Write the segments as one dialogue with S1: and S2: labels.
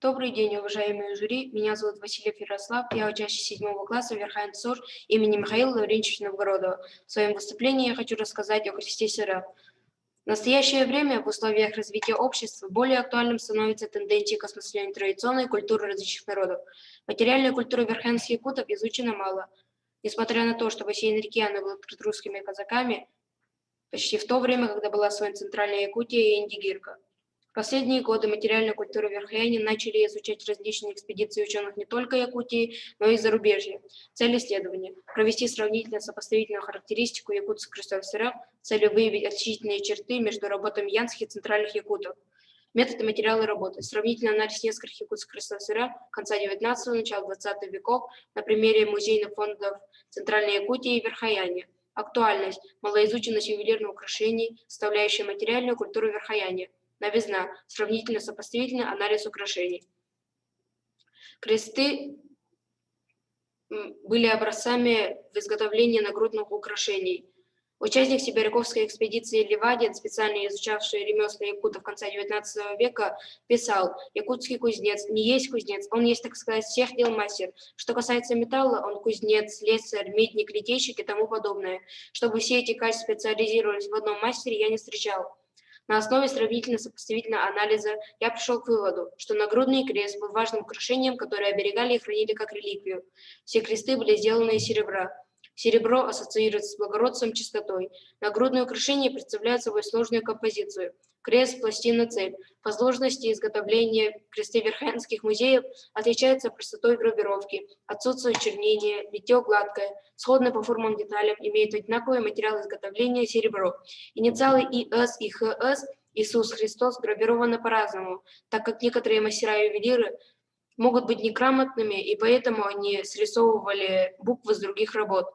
S1: Добрый день, уважаемые жюри. Меня зовут Васильев Ярослав. Я учащийся 7 класса Верхайнцор имени Михаила Лаврентьевича Новгородова. В своем выступлении я хочу рассказать о кресте Сера. В настоящее время в условиях развития общества более актуальным становится тенденция к осмыслению традиционной культуры различных народов. Материальная культура верхайнских якутов изучена мало. Несмотря на то, что бассейн реки она был открыт русскими казаками почти в то время, когда была освоена Центральная Якутия и Индигирка. В последние годы материальную культуру верхаяне начали изучать различные экспедиции ученых не только Якутии, но и зарубежья. Цель исследования – провести сравнительно-сопоставительную характеристику якутских крестов Сера с целью выявить отличительные черты между работами янских и центральных якутов. Метод и материалы работы. Сравнительный анализ нескольких якутских крестов Сера конца 19-го, начала 20 веков на примере музейных фондов Центральной Якутии и Верхаяне. Актуальность. Малоизученность ювелирных украшений, составляющая материальную культуру верхаяне. Новизна. Сравнительно-сопоставительный анализ украшений. Кресты были образцами в изготовлении нагрудных украшений. Участник сибиряковской экспедиции Левадин, специально изучавший ремесла якутов конца XIX века, писал: «Якутский кузнец не есть кузнец, он есть, так сказать, всех дел мастер. Что касается металла, он кузнец, слесарь, медник, литейщик и тому подобное. Чтобы все эти качества специализировались в одном мастере, я не встречал». На основе сравнительно-сопоставительного анализа я пришел к выводу, что нагрудный крест был важным украшением, которое оберегали и хранили как реликвию. Все кресты были сделаны из серебра. Серебро ассоциируется с благородством, чистотой. Нагрудные украшения представляют собой сложную композицию. Крест, пластина, цепь. По сложности изготовления кресты верхайнских музеев отличаются простотой гравировки, отсутствует чернение, литье гладкое, сходное по формам деталям, имеют одинаковый материал изготовления серебро. Инициалы ИС и ХС Иисус Христос гравированы по-разному, так как некоторые мастера-ювелиры могут быть неграмотными, и поэтому они срисовывали буквы с других работ.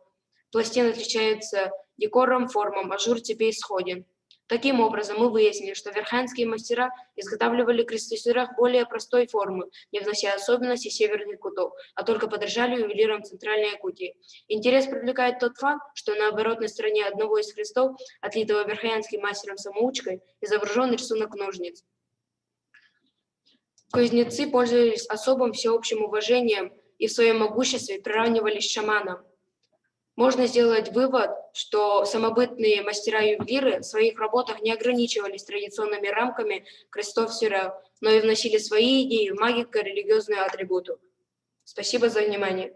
S1: Пластины отличаются декором, формом, ажур цепей сходен. Таким образом, мы выяснили, что верхайнские мастера изготавливали кресты Сера более простой формы, не внося особенностей северных якутов, а только подражали ювелирам Центральной Якутии. Интерес привлекает тот факт, что на оборотной стороне одного из крестов, отлитого верхайнским мастером-самоучкой, изображен рисунок ножниц. Кузнецы пользовались особым всеобщим уважением и в своем могуществе приравнивались к шаманам. Можно сделать вывод, что самобытные мастера-ювелиры в своих работах не ограничивались традиционными рамками крестов Сера, но и вносили свои идеи в магико-религиозную атрибуту. Спасибо за внимание.